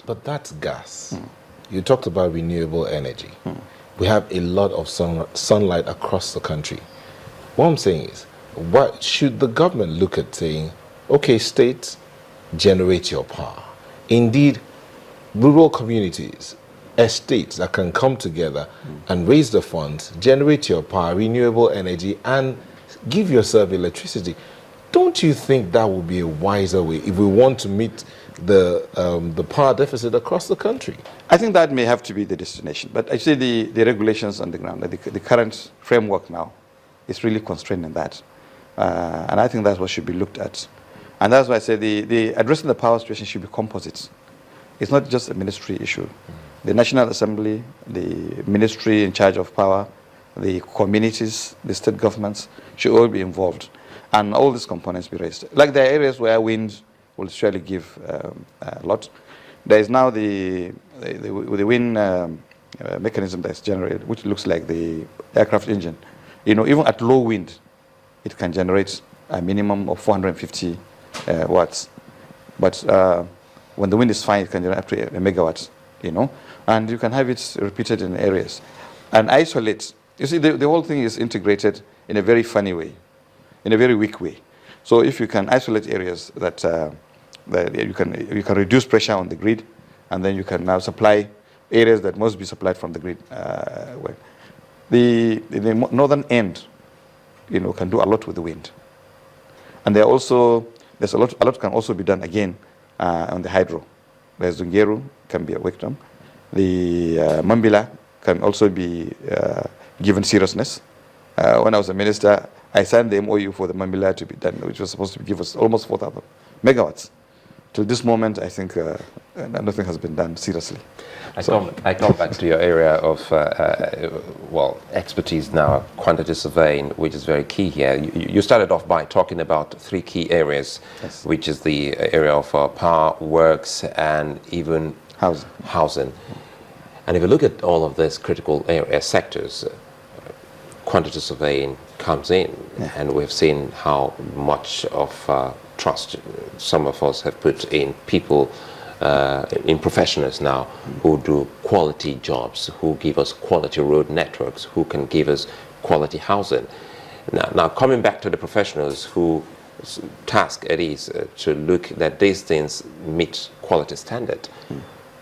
But that's gas. You talked about renewable energy. We have a lot of sunlight across the country. What I'm saying is, what should the government look at saying, okay, states, generate your power. Indeed, rural communities, estates that can come together and raise the funds, generate your power, renewable energy, and give yourself electricity. Don't you think that would be a wiser way if we want to meet the power deficit across the country? I think that may have to be the destination. But actually the regulations on the ground, the current framework now, is really constraining that. And I think that's what should be looked at. And that's why I say the addressing the power situation should be composite. It's not just a ministry issue. The National Assembly, the ministry in charge of power, the communities, the state governments should all be involved. And all these components be raised. Like there are areas where wind will surely give a lot. There is now the wind mechanism that's generated, which looks like the aircraft engine. You know, even at low wind, it can generate a minimum of 450 watts. But when the wind is fine, it can generate up to a megawatt, you know. And you can have it repeated in areas. And isolate. You see, the whole thing is integrated in a very funny way, in a very weak way. So if you can isolate areas that you can reduce pressure on the grid, and then you can now supply areas that must be supplied from the grid. The northern end, you know, can do a lot with the wind, and there's a lot can also be done again on the hydro. There's Zungeru can be a victim. The Mambila can also be given seriousness. When I was a minister, I signed the MOU for the Mambila to be done, which was supposed to give us almost 4,000 megawatts. Till this moment, I think nothing has been done seriously. I come back to your area of, expertise now, quantity surveying, which is very key here. You started off by talking about three key areas, yes, which is the area of power, works, and even housing. And if you look at all of these critical area sectors, quantity surveying comes in, and we've seen how much of trust some of us have put in people, in professionals now, who do quality jobs, who give us quality road networks, who can give us quality housing. Now coming back to the professionals who task it is to look that these things meet quality standard.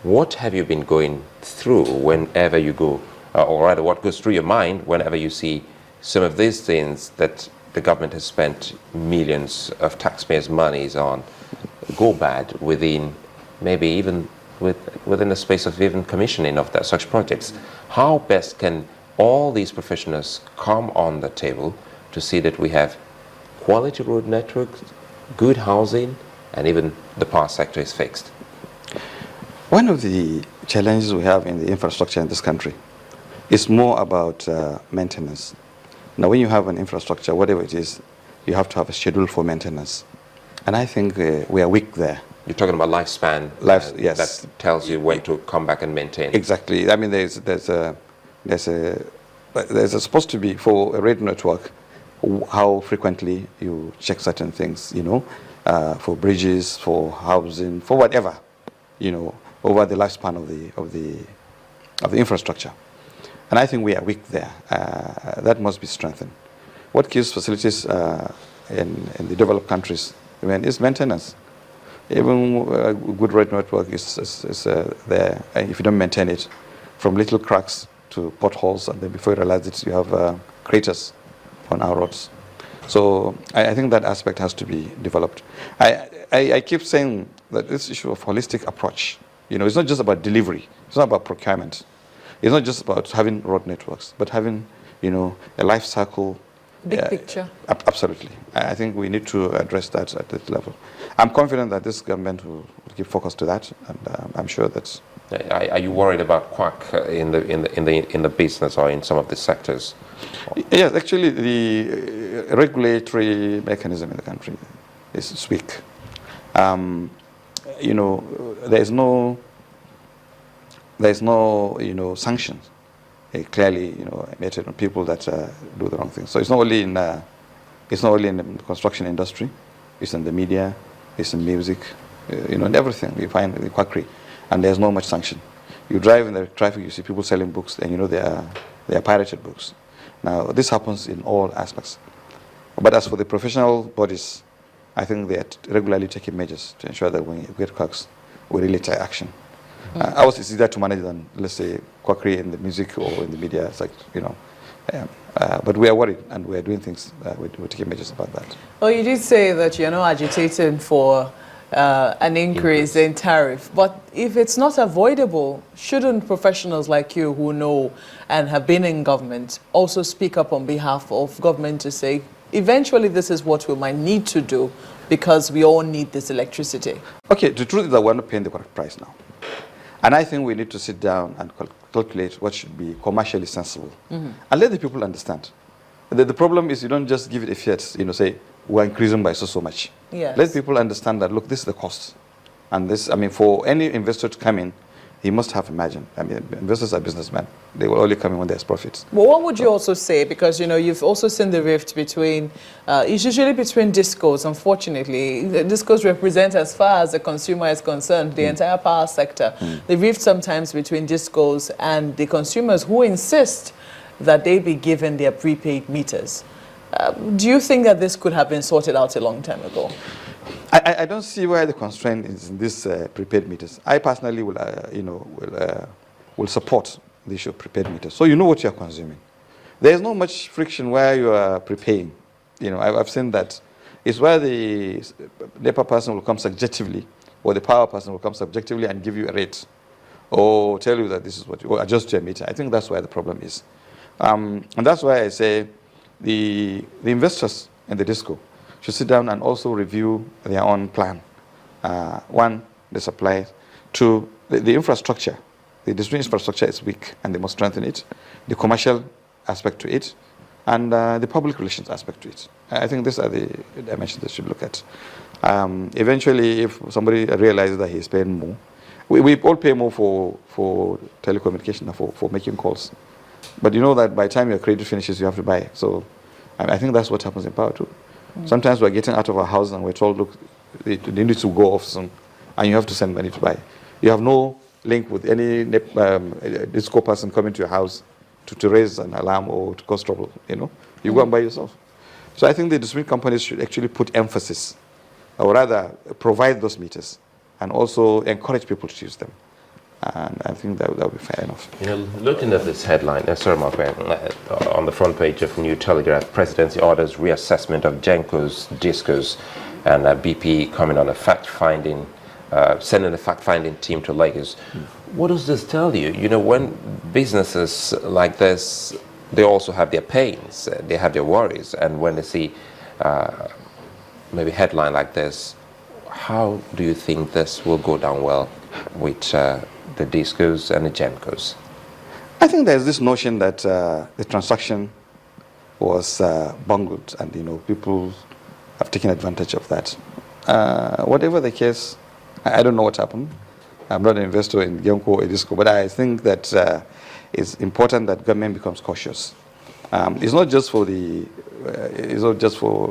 What have you been going through whenever you go, or rather what goes through your mind whenever you see some of these things that the government has spent millions of taxpayers' monies on go bad within maybe even within the space of even commissioning of such projects? How best can all these professionals come on the table to see that we have quality road networks, good housing, and even the power sector is fixed? One of the challenges we have in the infrastructure in this country is more about maintenance. Now, when you have an infrastructure, whatever it is, you have to have a schedule for maintenance. And I think we are weak there. You're talking about lifespan. Yes. That tells you when to come back and maintain. Exactly. I mean, there's supposed to be, for a radio network, how frequently you check certain things, you know, for bridges, for housing, for whatever, you know, over the lifespan of the infrastructure. And I think we are weak there. That must be strengthened. What gives facilities in the developed countries, I mean, is maintenance. Even a good road network is there. And if you don't maintain it, from little cracks to potholes, and then before you realize it, you have craters on our roads. So I think that aspect has to be developed. I keep saying that this issue of holistic approach, you know, it's not just about delivery. It's not about procurement. It's not just about having road networks, but having, you know, a life cycle. Big picture. Absolutely. I think we need to address that at this level. I'm confident that this government will give focus to that, and I'm sure that. Are you worried about quack in the business or in some of the sectors? Yes, actually, the regulatory mechanism in the country is weak. You know, there's no you know, sanctions clearly, you know, emitted on people that do the wrong thing. So it's not only in the construction industry, it's in the media, it's in music, you know, in everything we find the quackery. and there's not much sanction. You drive in the traffic, you see people selling books, and you know they are pirated books. Now, this happens in all aspects. But as for the professional bodies, I think they are regularly taking measures to ensure that when you get quacks, we really take action. Ours is easier to manage than, let's say, quackery in the music or in the media. It's like, you know, but we are worried and we are doing things, we're taking measures about that. Well, you did say that you're not agitating for an increase in tariff, but if it's not avoidable, shouldn't professionals like you who know and have been in government also speak up on behalf of government to say, eventually this is what we might need to do because we all need this electricity? Okay, the truth is that we're not paying the correct price now. And I think we need to sit down and calculate what should be commercially sensible. And let the people understand. The problem is you don't just give it a fiat, you know, say, we're increasing by so much. Yes. Let people understand that, look, this is the cost. And this, I mean, for any investor to come in, he must have a margin. I mean, investors are businessmen. They will only come in when there's profits. Well, what would you also say? Because, you know, you've also seen the rift between, it's usually between discos, unfortunately. The discos represent, as far as the consumer is concerned, the entire power sector. The rift sometimes between discos and the consumers who insist that they be given their prepaid meters. Do you think that this could have been sorted out a long time ago? I don't see why the constraint is in this prepaid meters. I personally will, will support the issue of prepaid meters. So you know what you are consuming. There is not much friction where you are prepaying. You know, I've seen that. It's where the NEPA person will come subjectively, or the power person will come subjectively and give you a rate, or tell you that this is what you, or adjust your meter. I think that's where the problem is. And that's why I say the investors in the disco should sit down and also review their own plan. One, the supply. Two, the infrastructure. The distribution infrastructure is weak and they must strengthen it. The commercial aspect to it and the public relations aspect to it. I think these are the dimensions they should look at. Eventually, if somebody realizes that he's paying more, we all pay more for telecommunication and for making calls. But you know that by the time your credit finishes, you have to buy. So I think that's what happens in power too. Sometimes we're getting out of our house and we're told, look, they need to go off soon, and you have to send money to buy. You have no link with any disco person coming to your house to raise an alarm or to cause trouble, you know. You go and buy yourself. So I think the distribution companies should actually put emphasis, or rather provide those meters, and also encourage people to use them. And I think that would be fair enough. You know, looking at this headline, sorry, Mark, on the front page of New Telegraph, Presidency orders reassessment of Genco's discos, and BP coming on a fact-finding, sending a fact-finding team to Lagos. What does this tell you? You know, when businesses like this, they also have their pains, they have their worries, and when they see maybe a headline like this, how do you think this will go down well with the discos and the Gencos? I think there's this notion that the transaction was bungled, and you know people have taken advantage of that. Whatever the case, I don't know what happened. I'm not an investor in Genco or Disco, but I think that it's important that government becomes cautious. It's not just for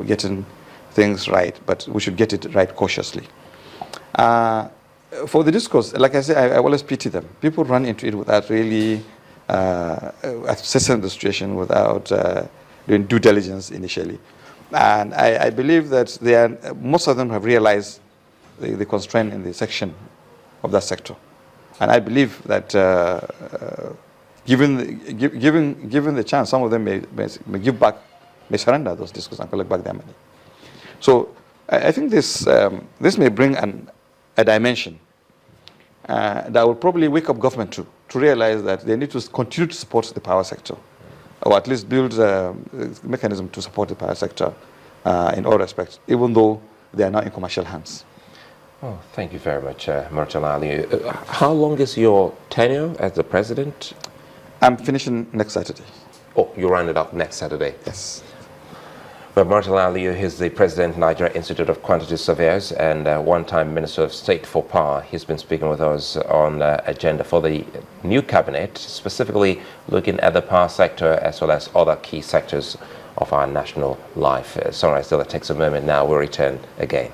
getting things right, but we should get it right cautiously. For the discourse, like I say, I always pity them. People run into it without really assessing the situation, without doing due diligence initially. And I believe that most of them have realized the constraint in the section of that sector. And I believe that given the chance, some of them may give back, may surrender those discourse and collect back their money. So I think this may bring a dimension that will probably wake up government to realize that they need to continue to support the power sector, or at least build a mechanism to support the power sector in all respects, even though they are now in commercial hands. Oh, thank you very much, Murtala Aliyu. How long is your tenure as the president? I'm finishing next Saturday. Oh, you round it up next Saturday? Yes. Well, Murtala Aliyu is the president of Nigeria Institute of Quantity Surveyors and one-time Minister of State for Power. He's been speaking with us on the agenda for the new cabinet, specifically looking at the power sector as well as other key sectors of our national life. Sorry, still it takes a moment now. We'll return again.